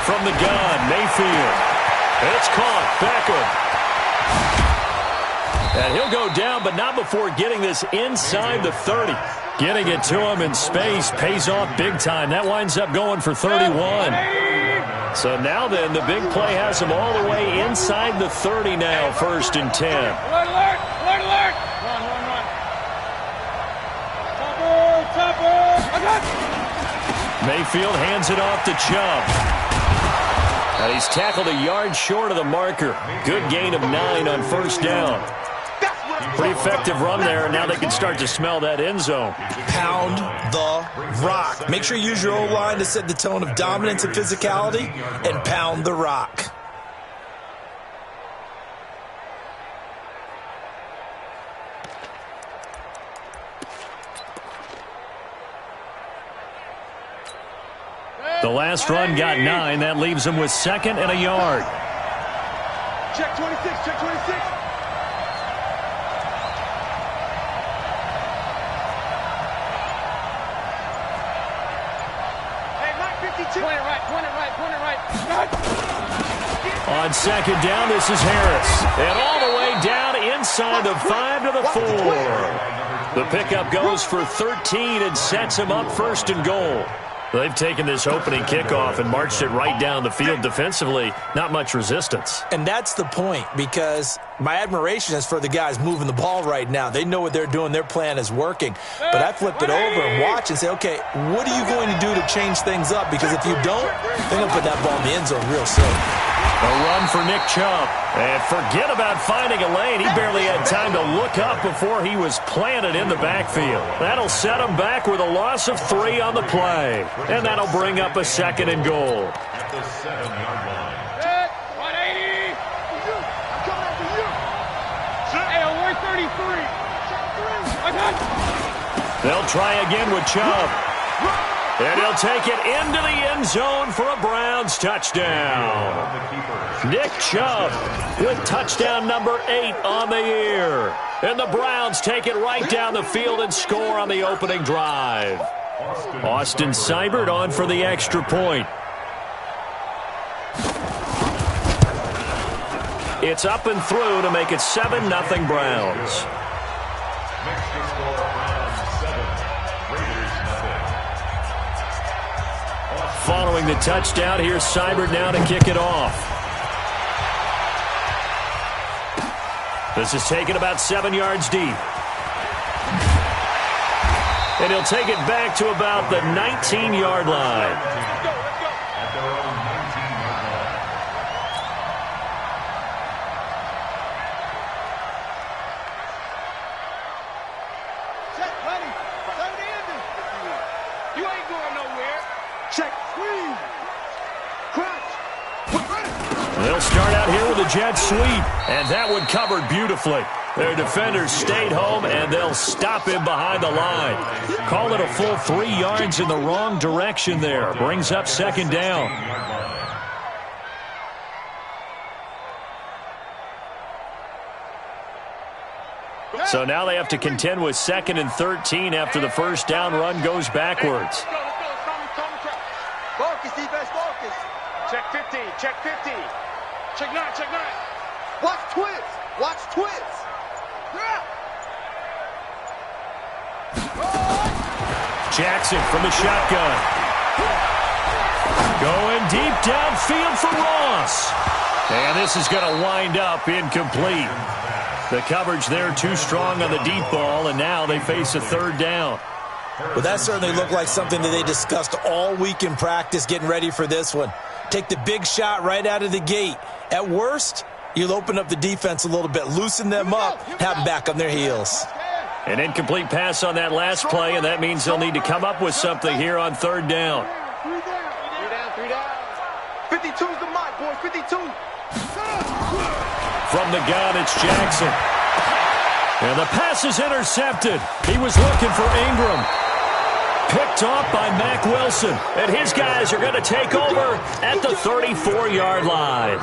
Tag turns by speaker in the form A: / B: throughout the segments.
A: from the gun. Mayfield. It's caught. Beckham. And he'll go down, but not before getting this inside the 30. Getting it to him in space pays off big time. That winds up going for 31. So now then, the big play has him all the way inside the 30 now, 1st and 10.
B: Alert, alert, alert, alert. Run.
A: Mayfield hands it off to Chubb. And he's tackled a yard short of the marker. Good gain of 9 on 1st down. Pretty effective run there, and now they can start to smell that end zone.
C: Pound the rock. Make sure you use your O-line to set the tone of dominance and physicality, and pound the rock.
A: The last run got 9. That leaves him with 2nd and a yard.
B: Check 26, check 26. Point it right.
A: On 2nd down, this is Harris. And all the way down inside the 5 to the 4. The pickup goes for 13 and sets him up 1st and goal. They've taken this opening kickoff and marched it right down the field defensively. Not much resistance.
C: And that's the point, because my admiration is for the guys moving the ball right now. They know what they're doing. Their plan is working. But I flip it over and watch and say, okay, what are you going to do to change things up? Because if you don't, they're going to put that ball in the end zone real soon.
A: A run for Nick Chubb. And forget about finding a lane. He barely had time to look up before he was planted in the backfield. That'll set him back with a loss of 3 on the play. And that'll bring up a 2nd and goal.
B: At the 7-yard line. 180. I'm coming after you. Hey, we're 33.
A: They'll try again with Chubb. And he'll take it into the end zone for a Browns touchdown. Nick Chubb with touchdown number 8 on the year. And the Browns take it right down the field and score on the opening drive. Austin Seibert on for the extra point. It's up and through to make it 7-0 Browns. Following the touchdown, here's Seibert now to kick it off. This is taken about 7 yards deep. And he'll take it back to about the 19-yard line.
B: You ain't going nowhere. Check. Squeeze. Crouch.
A: They'll start out here with a jet sweep. And that one covered beautifully. Their defenders stayed home, and they'll stop him behind the line. Call it a full 3 yards in the wrong direction there. Brings up 2nd down. So now they have to contend with 2nd and 13 after the 1st down run goes backwards.
B: Focus, defense, focus. Check 50, check 50. Check 9, check 9. Watch twins, watch twins.
A: Jackson from the shotgun. Going deep downfield for Ross. And this is going to wind up incomplete. The coverage there too strong on the deep ball, and now they face a 3rd down.
C: Well, that certainly looked like something that they discussed all week in practice getting ready for this one. Take the big shot right out of the gate. At worst, you'll open up the defense a little bit, loosen them up, have them back on their heels.
A: An incomplete pass on that last play, and that means they'll need to come up with something here on 3rd down.
B: 3 down. 52's the mark, boys, 52.
A: From the gun, it's Jackson. And the pass is intercepted. He was looking for Ingram. Picked off by Mack Wilson. And his guys are going to take over at the 34-yard line.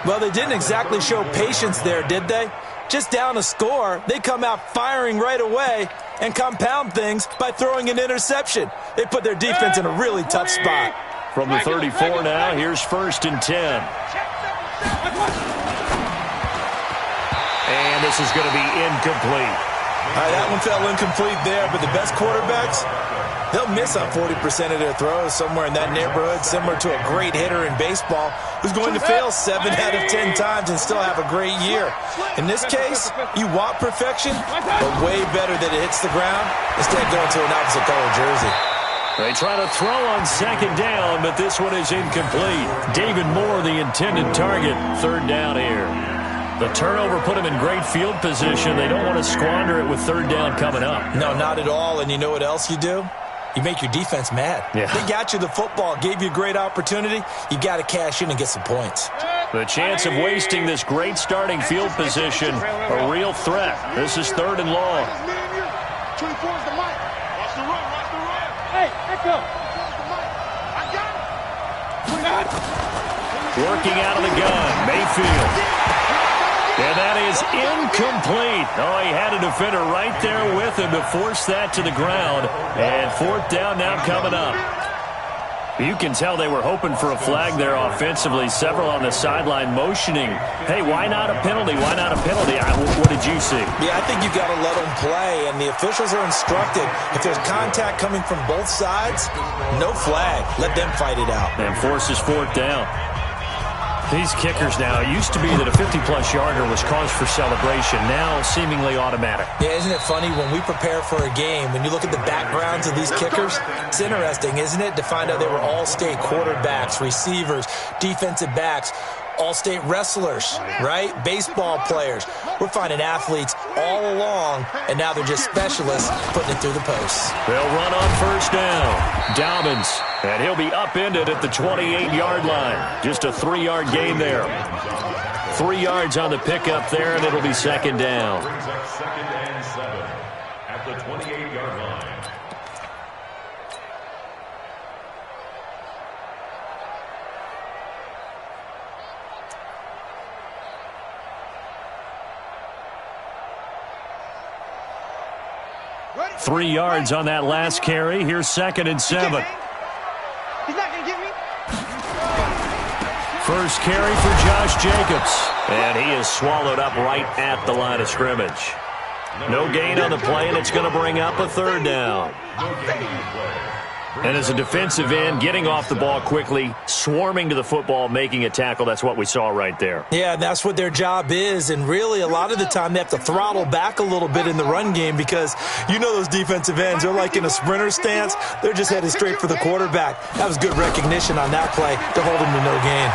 C: Well, they didn't exactly show patience there, did they? Just down a score, they come out firing right away and compound things by throwing an interception. They put their defense in a really tough spot.
A: From the 34 now, here's 1st and 10. And this is going to be incomplete.
C: That one fell incomplete there, but the best quarterbacks, they'll miss on 40% of their throws, somewhere in that neighborhood, similar to a great hitter in baseball who's going to fail 7 out of 10 times and still have a great year. In this case, you want perfection, but way better that it hits the ground instead of going to an opposite color jersey.
A: They try to throw on 2nd down, but this one is incomplete. David Moore, the intended target, 3rd down here. The turnover put him in great field position. They don't want to squander it with 3rd down coming up.
C: No, not at all. And you know what else you do? You make your defense mad.
A: Yeah.
C: They got you the football, gave you a great opportunity. You got to cash in and get some points.
A: The chance of wasting this great starting field position, a real threat. This is 3rd and long.
B: Hey, echo.
A: Working out of the gun, Mayfield. And that is incomplete. Oh, he had a defender right there with him to force that to the ground. And 4th down now coming up. You can tell they were hoping for a flag there offensively. Several on the sideline motioning. Hey, why not a penalty? Why not a penalty? What did you see?
C: Yeah, I think you got to let them play, and the officials are instructed. If there's contact coming from both sides, no flag. Let them fight it out.
A: And forces 4th down. These kickers now, it used to be that a 50-plus yarder was cause for celebration. Now, seemingly automatic.
C: Yeah, isn't it funny when we prepare for a game, when you look at the backgrounds of these kickers, it's interesting, isn't it, to find out they were all-state quarterbacks, receivers, defensive backs, all-state wrestlers, right? Baseball players. We're finding athletes all along, and now they're just specialists putting it through the posts.
A: They'll run on 1st down. Dobbins, and he'll be upended at the 28-yard line. Just a 3-yard gain there. 3 yards on the pickup there, and it'll be 2nd down.
D: 2nd and 7 at the 28-yard line.
B: Ready?
A: 3 yards on that last carry. Here's 2nd and 7.
B: He's not going to get me.
A: First carry for Josh Jacobs. And he is swallowed up right at the line of scrimmage. No gain on the play, and it's going to bring up a 3rd down. And as a defensive end, getting off the ball quickly, swarming to the football, making a tackle, that's what we saw right there.
C: Yeah, and that's what their job is, and really a lot of the time they have to throttle back a little bit in the run game because you know those defensive ends, they're like in a sprinter stance. They're just headed straight for the quarterback. That was good recognition on that play to hold him to no gain.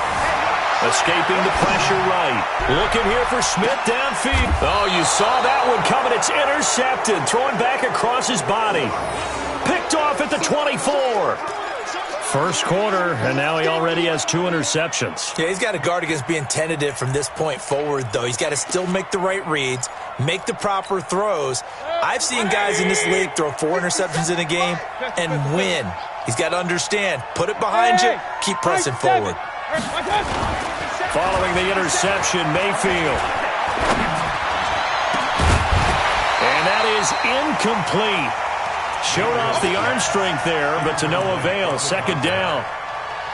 A: Escaping the pressure right. Looking here for Smith downfield. Oh, you saw that one coming. It's intercepted. Throwing back across his body. Picked off at the 24. First quarter, and now he already has 2 interceptions.
C: Yeah, he's got to guard against being tentative from this point forward, though. He's got to still make the right reads, make the proper throws. I've seen guys in this league throw 4 interceptions in a game and win. He's got to understand, put it behind you, keep pressing forward.
A: Following the interception, Mayfield. And that is incomplete. Showed off the arm strength there, but to no avail. 2nd down.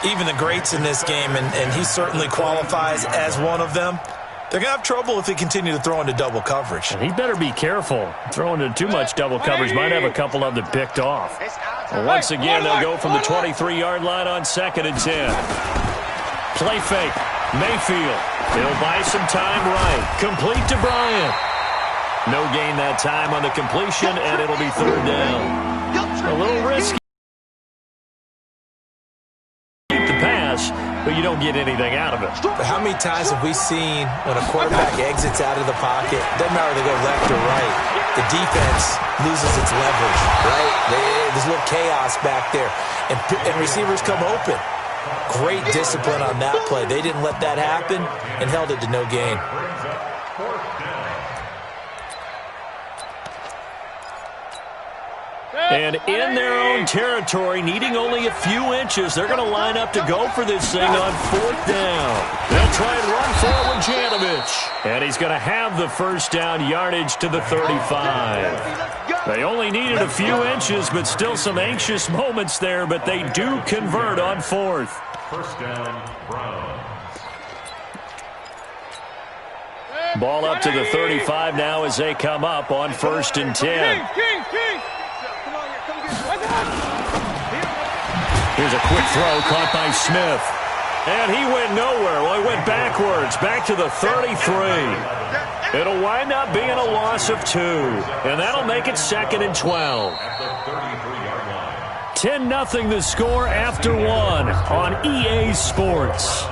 C: Even the greats in this game, and he certainly qualifies as one of them, they're going to have trouble if they continue to throw into double coverage.
A: And he better be careful. Throwing into too much double coverage might have a couple of them picked off. Well, once again, they'll go from the 23-yard line on 2nd and 10. Play fake. Mayfield. He'll buy some time right. Complete to Bryant. No gain that time on the completion, and it'll be 3rd down. A little risky. Keep the pass, but you don't get anything out of it.
C: But how many times have we seen when a quarterback exits out of the pocket, doesn't matter if they go left or right, the defense loses its leverage, right? There's a little chaos back there, and receivers come open. Great discipline on that play. They didn't let that happen and held it to no gain.
A: And in their own territory, needing only a few inches, they're going to line up to go for this thing on 4th down. They'll try and run forward Janovich. And he's going to have the 1st down, yardage to the 35. They only needed a few inches, but still some anxious moments there, but they do convert on fourth.
D: First down, Browns.
A: Ball up to the 35 now as they come up on 1st and 10. Here's a quick throw caught by Smith. And he went nowhere. Well, he went backwards, back to the 33. It'll wind up being a loss of 2. And that'll make it 2nd and 12. 10-0 the score after 1 on EA Sports.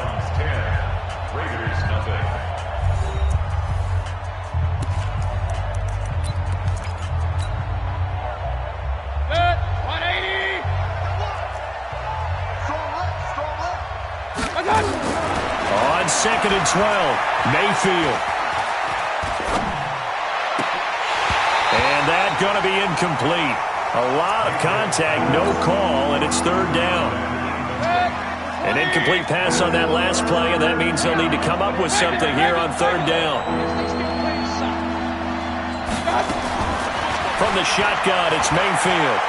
A: On 2nd and 12, Mayfield. And that's going to be incomplete. A lot of contact, no call, and it's 3rd down. An incomplete pass on that last play, and that means they'll need to come up with something here on 3rd down. From the shotgun, it's Mayfield.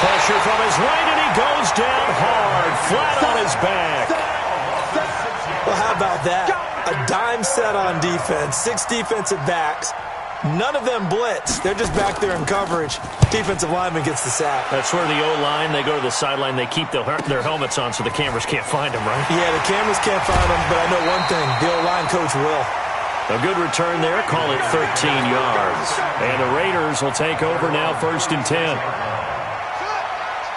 A: Pressure from his right, and he goes down hard, flat on his back.
C: Well, how about that? A dime set on defense, 6 defensive backs. None of them blitz. They're just back there in coverage. Defensive lineman gets the sack.
A: That's where the O-line, they go to the sideline, they keep their helmets on so the cameras can't find them, right?
C: Yeah, the cameras can't find them, but I know one thing. The O-line coach will.
A: A good return there, call it 13 yards. And the Raiders will take over now, 1st and 10.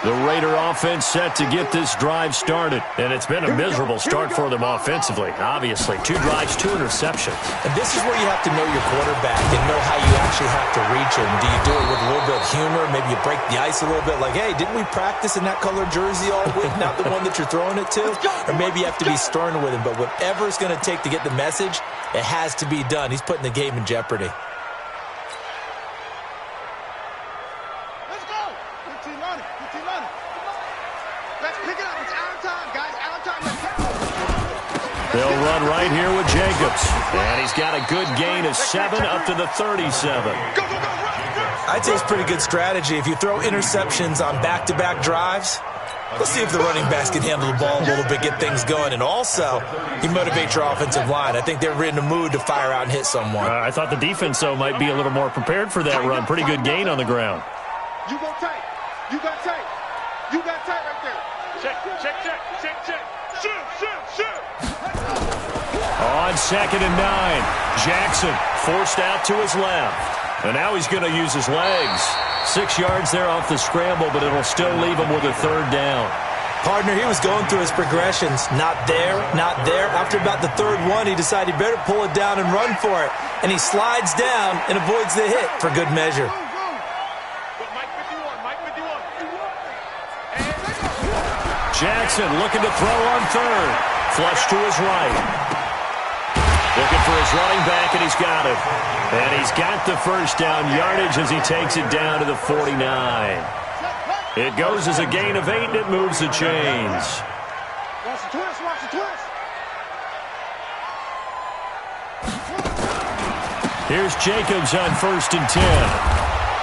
A: The Raider offense set to get this drive started. And it's been a miserable start for them offensively, obviously. 2 drives, 2 interceptions.
C: And this is where you have to know your quarterback and know how you actually have to reach him. Do you do it with a little bit of humor? Maybe you break the ice a little bit. Like, hey, didn't we practice in that color jersey all week? Not the one that you're throwing it to? Or maybe you have to be stern with him. But whatever it's going to take to get the message, it has to be done. He's putting the game in jeopardy.
A: They'll run right here with Jacobs. And he's got a good gain of 7 up to the 37.
C: I'd say it's pretty good strategy. If you throw interceptions on back-to-back drives, let's see if the running backs can handle the ball a little bit, get things going. And also, you motivate your offensive line. I think they're in the mood to fire out and hit someone.
A: I thought the defense, though, might be a little more prepared for that run. Pretty good gain on the ground.
B: You go tight. You got tight. You got tight right there. Check, check, check, check, check. Shoot, shoot, shoot.
A: On 2nd and 9, Jackson forced out to his left. And now he's going to use his legs. 6 yards there off the scramble, but it'll still leave him with a 3rd down.
C: Partner, he was going through his progressions. Not there, not there. After about the 3rd one, he decided he better pull it down and run for it. And he slides down and avoids the hit for good measure.
A: Jackson looking to throw on 3rd. Flush to his right. Looking for his running back, and he's got it. And he's got the 1st down yardage as he takes it down to the 49. It goes as a gain of 8, and it moves the chains.
B: Watch the twist, watch the twist.
A: Here's Jacobs on 1st and 10.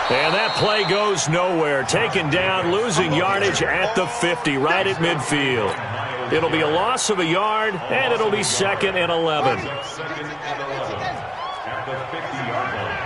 A: And that play goes nowhere. Taken down, losing yardage at the 50, right at midfield. It'll be a loss of a yard, and it'll be 2nd and 11.
D: 2nd and 11 at the 50-yard line.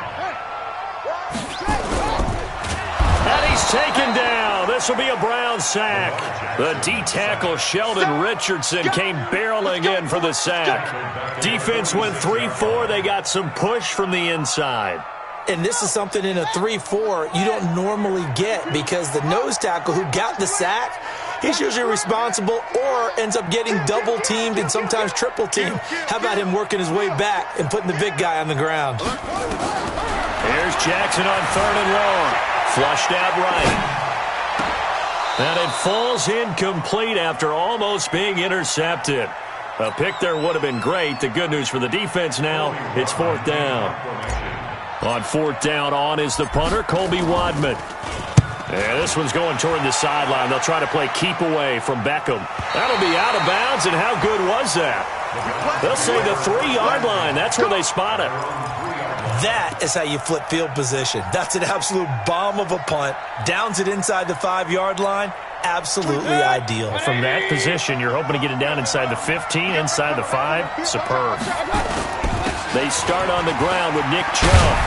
A: And he's taken down. This will be a Brown sack. The D-tackle Sheldon Richardson came barreling in for the sack. Defense went 3-4. They got some push from the inside.
C: And this is something in a 3-4 you don't normally get because the nose tackle who got the sack, he's usually responsible or ends up getting double-teamed and sometimes triple-teamed. How about him working his way back and putting the big guy on the ground?
A: Here's Jackson on 3rd and long. Flushed out right. And it falls incomplete after almost being intercepted. A pick there would have been great. The good news for the defense now, it's 4th down. On 4th down, on is the punter, Colby Wadman. And this one's going toward the sideline. They'll try to play keep away from Beckham. That'll be out of bounds, and how good was that? They'll say the 3-yard line. That's where they spot it.
C: That is how you flip field position. That's an absolute bomb of a punt. Downs it inside the 5-yard line. Absolutely ideal.
A: From that position, you're hoping to get it down inside the 15, inside the 5. Superb. They start on the ground with Nick Chubb.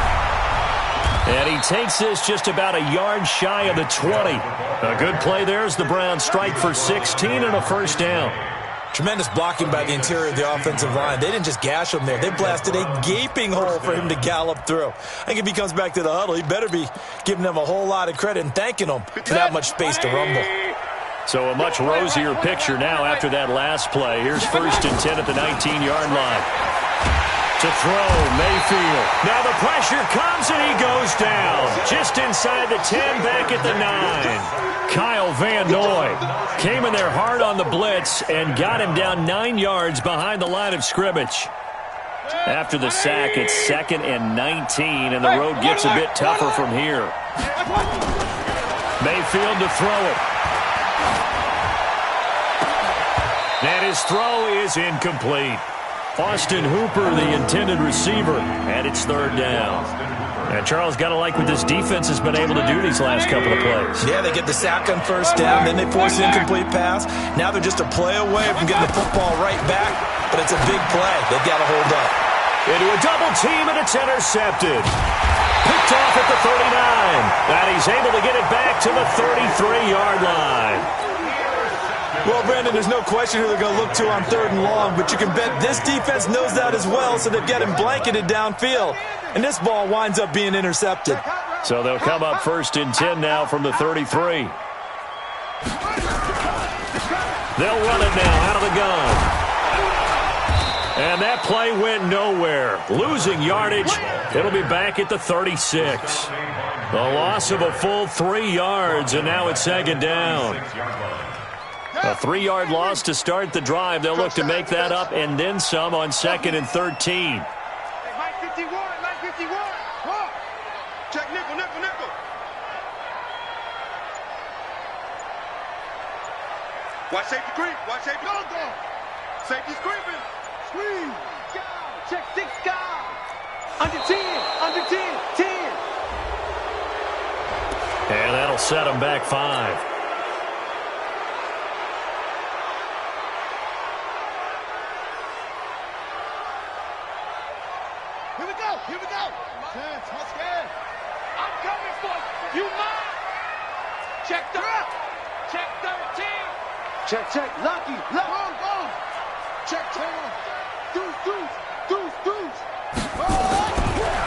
A: And he takes this just about a yard shy of the 20. A good play there as the Browns strike for 16 and a first down.
C: Tremendous blocking by the interior of the offensive line. They didn't just gash him there. They blasted a gaping hole for him to gallop through. I think if he comes back to the huddle, he better be giving them a whole lot of credit and thanking them for that much space to rumble.
A: So a much rosier picture now after that last play. Here's 1st and 10 at the 19-yard line. To throw, Mayfield. Now the pressure comes and he goes down. Just inside the 10, back at the 9. Kyle Van Noy came in there hard on the blitz and got him down 9 yards behind the line of scrimmage. After the sack, it's 2nd and 19, and the road gets a bit tougher from here. Mayfield to throw it. And his throw is incomplete. Austin Hooper, the intended receiver, and it's 3rd down. And Charles, got to like what this defense has been able to do these last couple of plays.
C: Yeah, they get the sack on 1st down, then they force an incomplete pass. Now they're just a play away from getting the football right back, but it's a big play. They've got to hold up.
A: Into a double team, and it's intercepted. Picked off at the 39, and he's able to get it back to the 33-yard line.
C: Well, Brandon, there's no question who they're going to look to on 3rd and long, but you can bet this defense knows that as well, so they've got him blanketed downfield. And this ball winds up being intercepted.
A: So they'll come up 1st and 10 now from the 33. They'll run it now out of the gun. And that play went nowhere. Losing yardage. It'll be back at the 36. The loss of a full 3 yards, and now it's 2nd down. A 3-yard loss to start the drive. They'll look to make that up and then some on 2nd and 13.
B: Line 51, line 51. Check nickel, nickel, nickel. Watch safety creep. Watch safety. Go. Safety's creeping. Squeeze. Check 6 guys. Under 10. Under 10. 10.
A: And that'll set them back 5.
B: Here we go. Chance, Husky. I'm coming for you. Mine. Check 13. Check. Lucky. Go. Check 10. Deuce.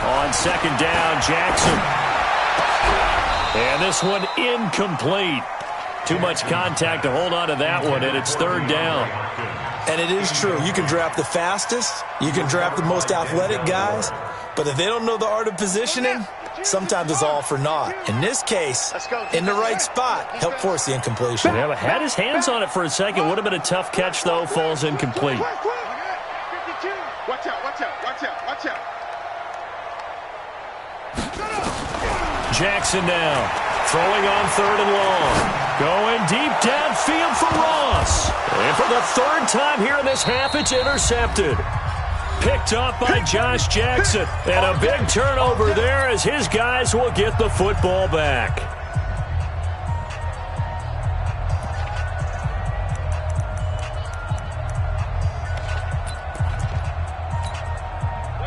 A: On 2nd down, Jackson. And this one incomplete. Too much contact to hold on to that one, and it's 3rd down.
C: And it is true. You can draft the fastest. You can draft the most athletic guys. But if they don't know the art of positioning, sometimes it's all for naught. In this case, in the right spot, helped force the incompletion.
A: Yeah, had his hands on it for a second. Would have been a tough catch, though. Falls incomplete.
B: Watch out.
A: Jackson now. Throwing on 3rd and long. Going deep downfield for Ross. And for the 3rd time here in this half, it's intercepted. Picked up by Josh Jackson. And a big turnover there as his guys will get the football back.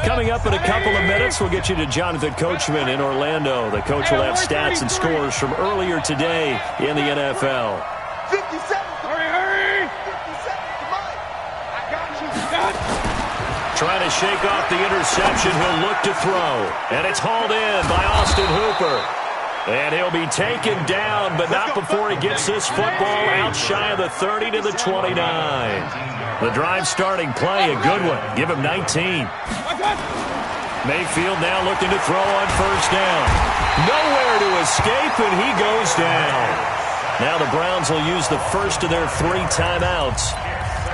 A: Coming up in a couple of minutes, we'll get you to Jonathan Coachman in Orlando. The coach will have stats and scores from earlier today in the NFL.
B: 57. Hurry. 57. Come on. I got you.
A: Trying to shake off the interception. He'll look to throw. And it's hauled in by Austin Hooper. And he'll be taken down, but not before he gets this football out shy of the 30 to the 29. The drive starting play, a good one. Give him 19. Mayfield now looking to throw on 1st down. Nowhere to escape, and he goes down. Now the Browns will use the first of their 3 timeouts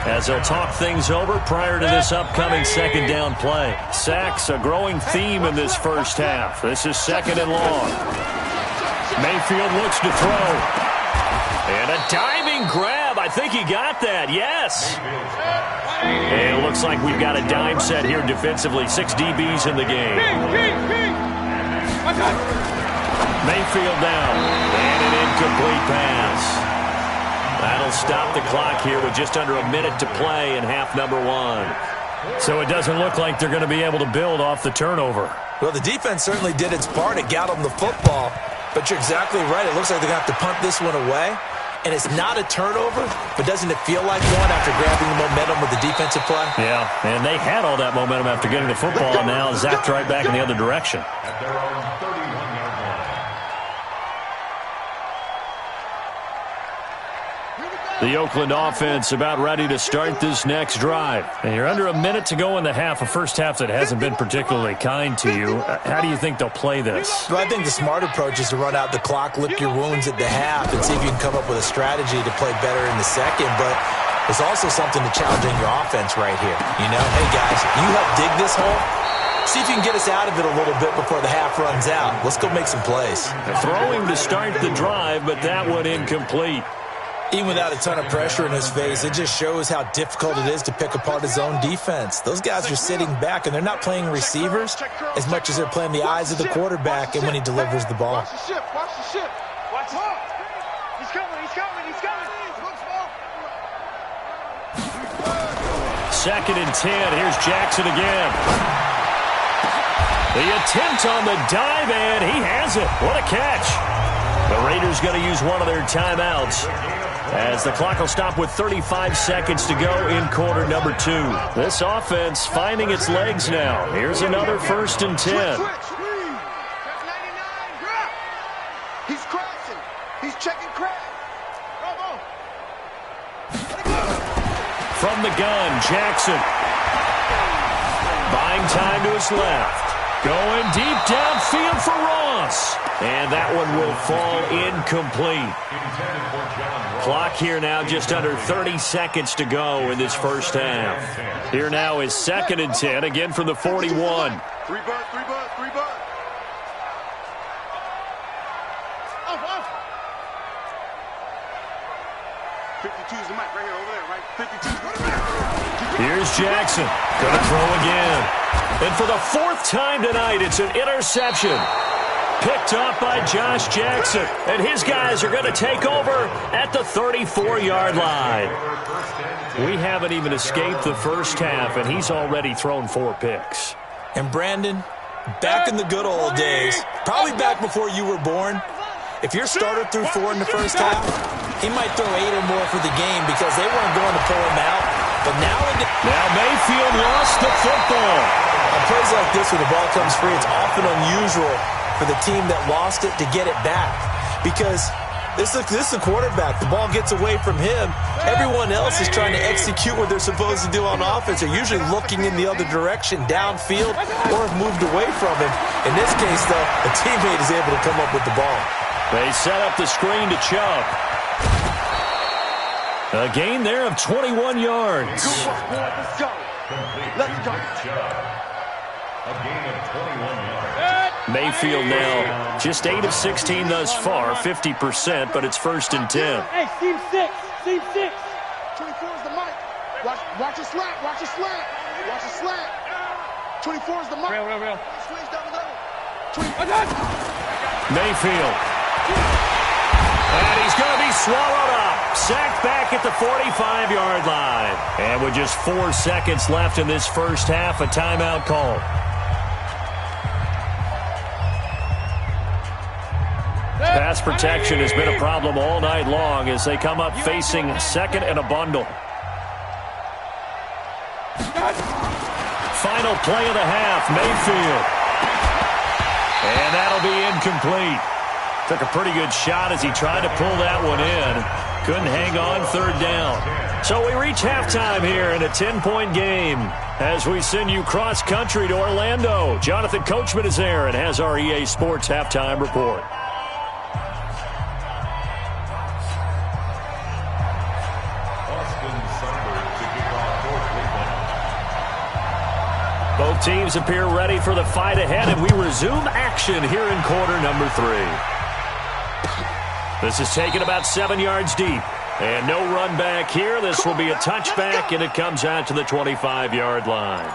A: as they'll talk things over prior to this upcoming 2nd down play. Sacks, a growing theme in this first half. This is 2nd and long. Mayfield looks to throw. And a diving grab. I think he got that. Yes. And it looks like we've got a dime set here defensively. 6 DBs in the game. Mayfield down. And an incomplete pass. That'll stop the clock here with just under a minute to play in half number 1. So it doesn't look like they're going to be able to build off the turnover.
C: Well, the defense certainly did its part. It got them the football. But you're exactly right. It looks like they're going to have to punt this one away. And it's not a turnover, but doesn't it feel like one after grabbing the momentum with the defensive play?
A: Yeah, and they had all that momentum after getting the football, and now zapped right back in the other direction.
D: At their own 31-yard line.
A: The Oakland offense about ready to start this next drive. And you're under a minute to go in the half, a first half that hasn't been particularly kind to you. How do you think they'll play this?
C: Well, I think the smart approach is to run out the clock, lick your wounds at the half, and see if you can come up with a strategy to play better in the second. But there's also something to challenge in your offense right here. You know, hey, guys, you help dig this hole. See if you can get us out of it a little bit before the half runs out. Let's go make some plays.
A: Throwing to start the drive, but that one incomplete.
C: Even without a ton of pressure in his face, it just shows how difficult it is to pick apart his own defense. Those guys are sitting back, and they're not playing receivers as much as they're playing the eyes of the quarterback and when he delivers the ball.
B: Watch the ship. Watch the ship. Watch the ship. He's coming. He's coming. He's coming.
A: 2nd and 10. Here's Jackson again. The attempt on the dive, and he has it. What a catch. The Raiders going to use one of their timeouts as the clock will stop with 35 seconds to go in quarter number 2. This offense finding its legs now. Here's another 1st and 10.
B: He's crashing. He's checking crash.
A: From the gun, Jackson. Buying time to his left. Going deep downfield for Ross. And that one will fall incomplete. Clock here now just under 30 seconds to go in this first half. Here now is 2nd and 10, again from the 41.
B: 3 bud. 52 is the mic right here, over there, right? 52.
A: Here's Jackson. Gonna throw again. And for the 4th time tonight, it's an interception. Picked off by Josh Jackson. And his guys are going to take over at the 34-yard line. We haven't even escaped the first half, and he's already thrown 4 picks.
C: And Brandon, back in the good old days, probably back before you were born, if your starter threw 4 in the first half, he might throw 8 or more for the game because they weren't going to pull him out. But now
A: Mayfield lost the football.
C: On plays like this where the ball comes free, it's often unusual for the team that lost it to get it back because this is a quarterback. The ball gets away from him. Everyone else is trying to execute what they're supposed to do on offense. They're usually looking in the other direction, downfield, or have moved away from him. In this case, though, a teammate is able to come up with the ball.
A: They set up the screen to Chubb. A gain there of 21 yards.
B: Let's go. Let's go.
D: A gain of 21 yards.
A: Mayfield now just 8 of 16 thus far, 50%, but it's 1st and 10.
B: Hey, seam 6. 24 is the mic. Watch your slant. Watch your slant. 24 is the mic. Real. Swings down the middle.
A: Mayfield. And he's going to be swallowed up. Sacked back at the 45-yard line. And with just 4 seconds left in this first half, a timeout call. Pass protection has been a problem all night long as they come up facing 2nd and a bundle. Final play of the half, Mayfield. And that'll be incomplete. Took a pretty good shot as he tried to pull that one in. Couldn't hang on, 3rd down. So we reach halftime here in a 10-point game as we send you cross-country to Orlando. Jonathan Coachman is there and has our EA Sports halftime report. Both teams appear ready for the fight ahead, and we resume action here in quarter number 3. This is taken about 7 yards deep. And no run back here. This will be a touchback, and it comes out to the 25-yard line.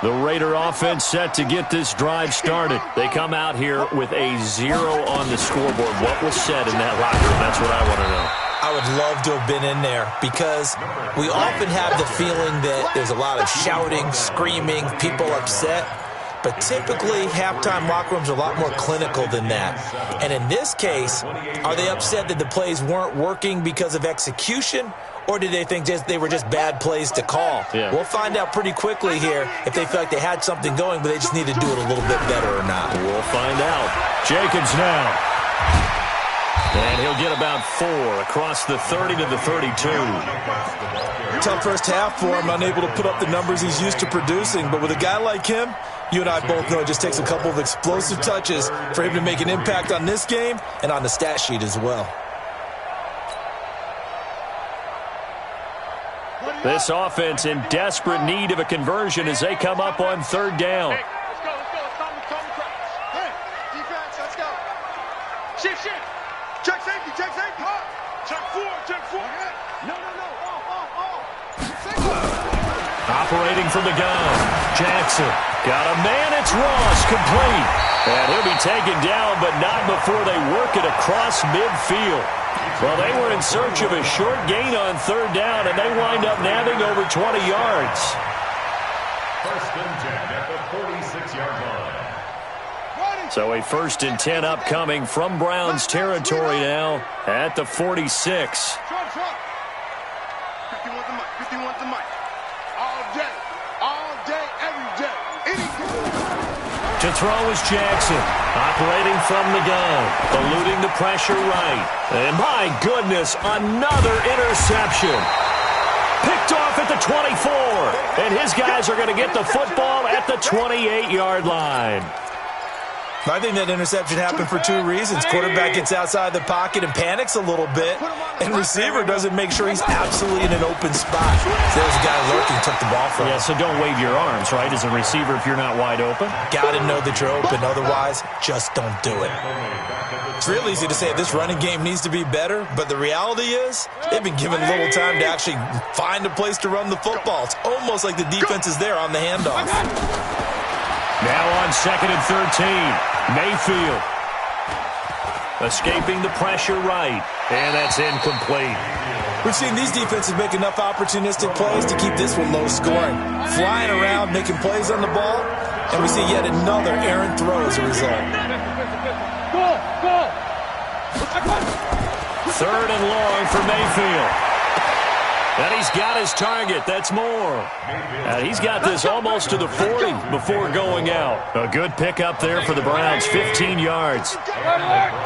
A: The Raider offense set to get this drive started. They come out here with a 0 on the scoreboard. What was said in that locker room? That's what I want to know.
C: I would love to have been in there because we often have the feeling that there's a lot of shouting, screaming, people upset. But typically, halftime locker rooms are a lot more clinical than that. And in this case, are they upset that the plays weren't working because of execution? Or did they think they were just bad plays to call?
A: Yeah.
C: We'll find out pretty quickly here if they feel like they had something going, but they just need to do it a little bit better or not.
A: We'll find out. Jacobs now. And he'll get about 4 across the 30 to the 32.
C: Tough first half for him, unable to put up the numbers he's used to producing. But with a guy like him, you and I both know it just takes a couple of explosive touches for him to make an impact on this game and on the stat sheet as well.
A: This offense in desperate need of a conversion as they come up on 3rd down.
B: Hey, let's go. It's time to crash. Hey, defense, let's go. Shift. Check safety. Check 4. No.
A: Operating from the gun. Jackson. Got a man. It's Ross. Complete. And he'll be taken down, but not before they work it across midfield. Well, they were in search of a short gain on 3rd down, and they wind up nabbing over 20 yards.
D: 1st and 10 at the 46-yard line.
A: So a 1st and 10 upcoming from Browns territory now at the 46.
B: 51's the mic. All day, every day, any day.
A: To throw is Jackson, operating from the gun, eluding the pressure right. And my goodness, another interception. Picked off at the 24. And his guys are going to get the football at the 28-yard line.
C: I think that interception happened for 2 reasons. Quarterback gets outside the pocket and panics a little bit, and receiver doesn't make sure he's absolutely in an open spot. So there's a guy lurking, took the ball from him.
A: Yeah, so don't wave your arms, right, as a receiver if you're not wide open.
C: Got to know that you're open. Otherwise, just don't do it. It's real easy to say this running game needs to be better, but the reality is they've been given little time to actually find a place to run the football. It's almost like the defense is there on the handoff.
A: Now on 2nd and 13. Mayfield escaping the pressure right, and that's incomplete.
C: We've seen these defenses make enough opportunistic plays to keep this one low scoring. Flying around, making plays on the ball, and we see yet another errant throw as a result.
A: 3rd and long for Mayfield. And he's got his target. That's more. He's got this almost to the 40 before going out. A good pickup there for the Browns, 15 yards.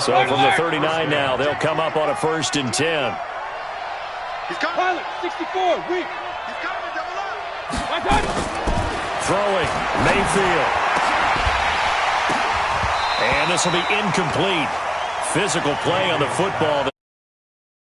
A: So from the 39 now, they'll come up on a 1st and 10.
B: He's coming. 64, weak. He's coming, double up.
A: Throwing, Mayfield. And this will be incomplete. Physical play on the football.